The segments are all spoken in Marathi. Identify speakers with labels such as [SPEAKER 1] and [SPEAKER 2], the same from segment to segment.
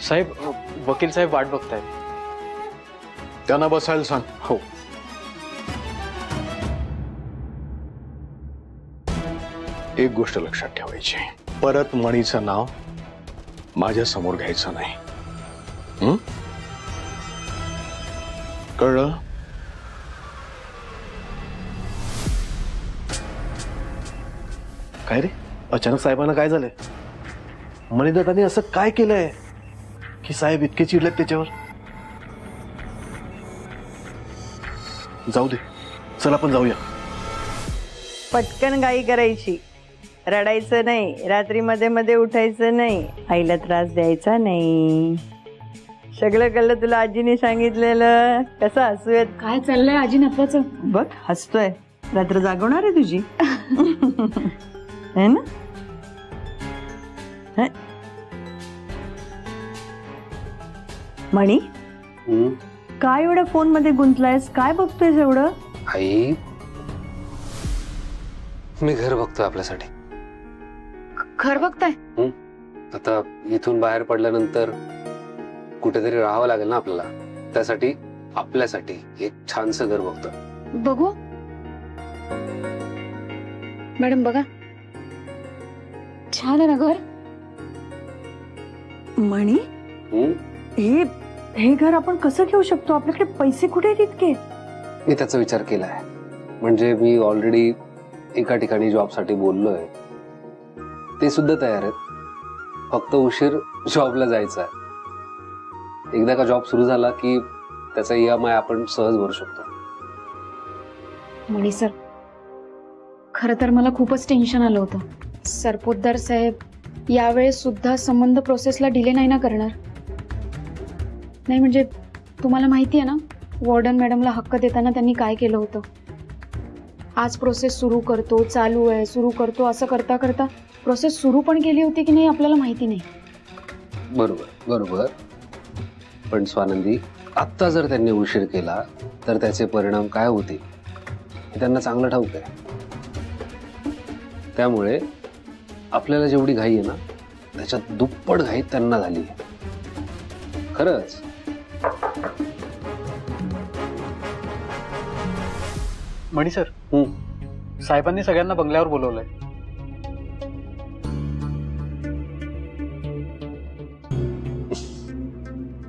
[SPEAKER 1] साहेब, वकील साहेब वाट बघतायत.
[SPEAKER 2] त्यांना बसायला सांग.
[SPEAKER 1] हो.
[SPEAKER 2] एक गोष्ट लक्षात ठेवायची, परत मणीचं नाव माझ्या समोर घ्यायचं नाही. कळलं?
[SPEAKER 3] काय रे, अचानक साहेबांना काय झालंय? मणिदत्ताने असं काय केलंय की साहेब इतके चिडलेत त्याच्यावर? जाऊ दे, चल आपण जाऊया.
[SPEAKER 4] पटकन गाई करायची, रडायचं नाही, रात्री मध्ये मध्ये उठायचं नाही, आईला त्रास द्यायचा नाही. सगळं कळलं तुला आजीने सांगितलेलं. कसं हसू येत?
[SPEAKER 5] काय चाललंय आजी नफाचं?
[SPEAKER 4] बघ हसतोय. रात्र जागवणार आहे तुझी. है ना? मणी, काय एवढ्या फोन मध्ये गुंतलायस? काय बघतोयस एवढं?
[SPEAKER 6] आई, मी घर बघतोय आपल्यासाठी.
[SPEAKER 5] घर बघताय?
[SPEAKER 6] आता इथून बाहेर पडल्यानंतर कुठेतरी राहावं लागेल ना आपल्याला. त्यासाठी आपल्यासाठी एक छानसं घर बघतोय.
[SPEAKER 5] बघू मॅडम, बघा छान आहे ना घर.
[SPEAKER 4] मणी, हे घर आपण कसं घेऊ शकतो? आपल्याकडे पैसे कुठे आहेत इतके?
[SPEAKER 6] मी त्याचा विचार केलाय. म्हणजे मी ऑलरेडी एका ठिकाणी जॉबसाठी बोललोय, ते सुद्धा तयार आहेत. फक्त उशीर जॉबला जायचा आहे. एकदा का जॉब सुरू झाला की त्याचा EMI आपण सहज भरू शकतो.
[SPEAKER 5] मणी सर, खरं तर मला खूपच टेन्शन आलं होतं. सरपोतदार साहेब यावेळेस सुद्धा संबंध प्रोसेसला डिले नाही ना करणार? नाही म्हणजे तुम्हाला माहिती आहे ना, वॉर्डन मॅडमला हक्क देताना त्यांनी काय केलं होतं? आज प्रोसेस सुरू करतो, चालू आहे, सुरू करतो, असं करता करता प्रोसेस सुरू पण केली होती की नाही आपल्याला माहिती नाही.
[SPEAKER 6] बरोबर बरोबर. पण स्वानंदी, आत्ता जर त्यांनी उशीर केला तर त्याचे परिणाम काय होतील हे त्यांना चांगलं ठाऊक आहे. त्यामुळे आपल्याला जेवढी घाई आहे ना, त्याच्यात दुप्पट घाई त्यांना झाली. खरंच.
[SPEAKER 1] मणी सर, साहेबांनी सगळ्यांना बंगल्यावर बोलवलंय.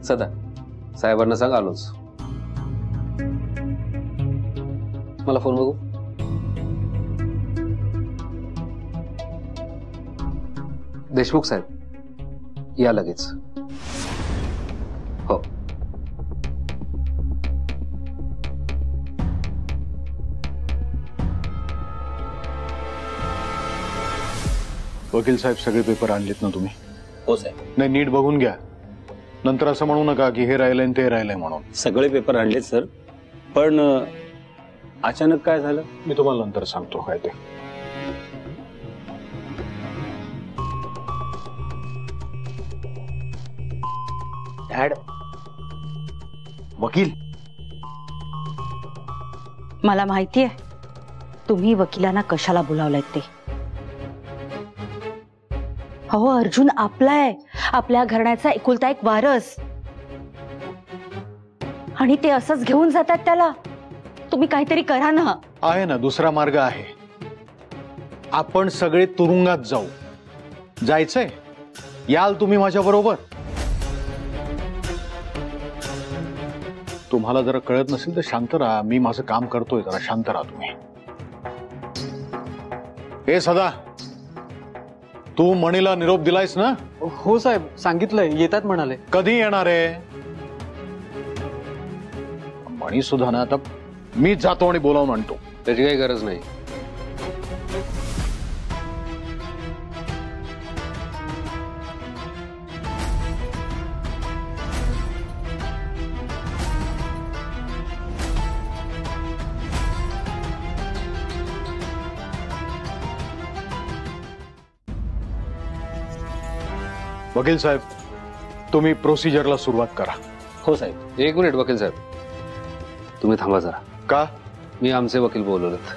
[SPEAKER 6] सदा, साहेबांना सांग आलोच. मला फोन बघू. देशमुख साहेब, या लगेच. हो.
[SPEAKER 2] वकील साहेब, सगळे पेपर आणलेत ना तुम्ही?
[SPEAKER 7] हो साहेब.
[SPEAKER 2] नाही, नीट बघून घ्या. नंतर असं म्हणू नका की हे राहिलंय आणि ते राहिलंय म्हणून.
[SPEAKER 7] सगळे पेपर आणलेत सर, पण अचानक काय झालं
[SPEAKER 2] मी तुम्हाला नंतर सांगतो काय ते.
[SPEAKER 3] डॅड, वकील,
[SPEAKER 8] मला माहितीये तुम्ही वकिलांना कशाला बोलावलाय ते. हो, अर्जुन आपला आहे, आपल्या घराण्याचा एकुलता एक वारस, आणि ते असंच घेऊन जातात त्याला. तुम्ही काहीतरी करा ना.
[SPEAKER 2] आहे ना, दुसरा मार्ग आहे. आपण सगळे तुरुंगात जाऊ. जायचंय? याल तुम्ही माझ्या बरोबर? तुम्हाला जरा कळत नसेल तर शांत राहा. मी माझं काम करतोय, जरा शांत राहा तुम्ही. ए सदा, तू मणीला निरोप दिलायस ना?
[SPEAKER 1] हो साहेब, सांगितलंय, येतात म्हणाले.
[SPEAKER 2] कधी येणार आहे? मणी सुद्धा ना, आता मीच जातो आणि बोलावून आणतो.
[SPEAKER 6] त्याची काही गरज नाही.
[SPEAKER 2] वकील साहेब, तुम्ही प्रोसिजरला सुरुवात करा.
[SPEAKER 7] हो साहेब.
[SPEAKER 6] एक मिनिट वकील साहेब, तुम्ही थांबा जरा.
[SPEAKER 2] का?
[SPEAKER 6] मी आमचे वकील बोलवलेत.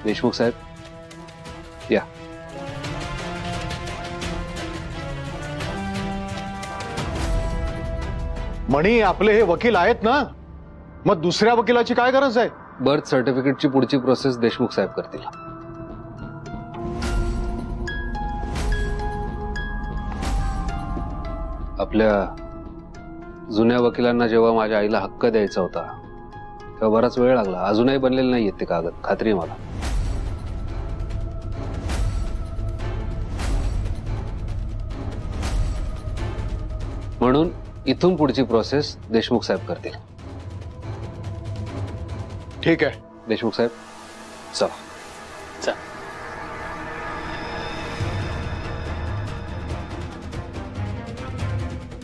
[SPEAKER 6] देशमुख साहेब या.
[SPEAKER 2] म्हणी आपले हे वकील आहेत ना, मग दुसऱ्या वकिलाची काय गरज आहे?
[SPEAKER 6] बर्थ सर्टिफिकेटची पुढची प्रोसेस देशमुख साहेब करतील. आपल्या जुन्या वकिलांना जेव्हा माझ्या आईला हक्क द्यायचा होता तेव्हा बराच वेळ लागला. अजूनही बनलेले नाहीयेत ते कागद, खात्री आहे मला. म्हणून इथून पुढची प्रोसेस देशमुख साहेब करतील.
[SPEAKER 2] ठीक आहे.
[SPEAKER 6] देशमुख साहेब चला.
[SPEAKER 1] चल.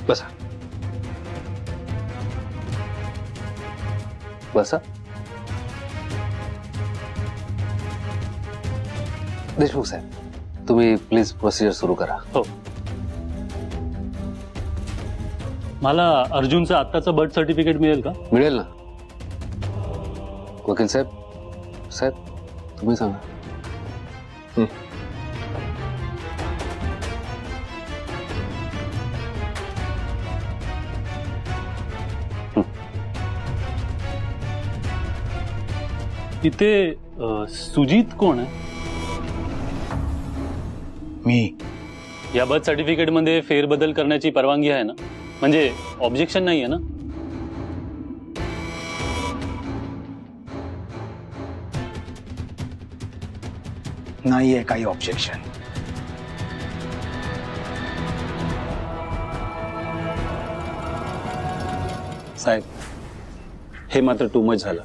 [SPEAKER 6] बसा बसा. देशमुख साहेब तुम्ही प्लीज प्रोसिजर सुरू करा.
[SPEAKER 9] हो. मला अर्जुनचं आत्ताचं बर्थ सर्टिफिकेट मिळेल का?
[SPEAKER 6] मिळेल ना. वकील साहेब साहेब तुम्ही सांगा.
[SPEAKER 9] इथे सुजित कोण आहे?
[SPEAKER 2] मी.
[SPEAKER 9] या बर्थ सर्टिफिकेट मध्ये फेरबदल करण्याची परवानगी आहे ना? म्हणजे ऑब्जेक्शन नाही आहे ना?
[SPEAKER 10] नाहीये काही ऑब्जेक्शन.
[SPEAKER 7] साहेब हे मात्र टू मच झालं.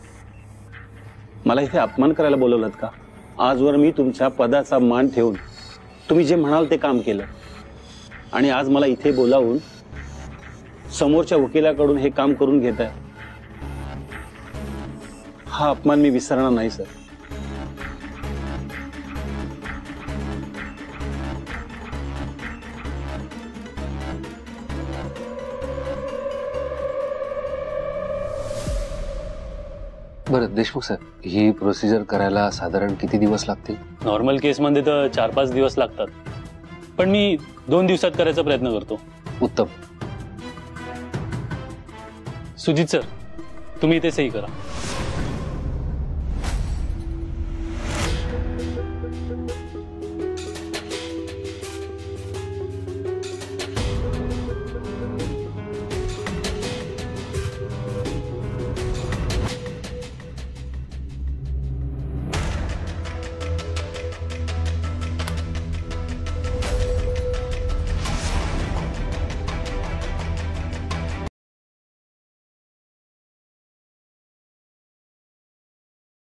[SPEAKER 7] मला इथे अपमान करायला बोलवलं का? आजवर मी तुमच्या पदाचा मान ठेवून तुम्ही जे म्हणाल ते काम केलं आणि आज मला इथे बोलावून समोरच्या वकिलाकडून हे काम करून घेत आहे. हा अपमान मी विसरणार नाही सर.
[SPEAKER 6] बरं देशमुख साहेब, ही प्रोसिजर करायला साधारण किती दिवस लागतील?
[SPEAKER 9] नॉर्मल केसमध्ये तर 4-5 दिवस लागतात, पण मी 2 दिवसात करायचा प्रयत्न करतो.
[SPEAKER 6] उत्तम.
[SPEAKER 9] सुजित सर तुम्ही इथे सही करा.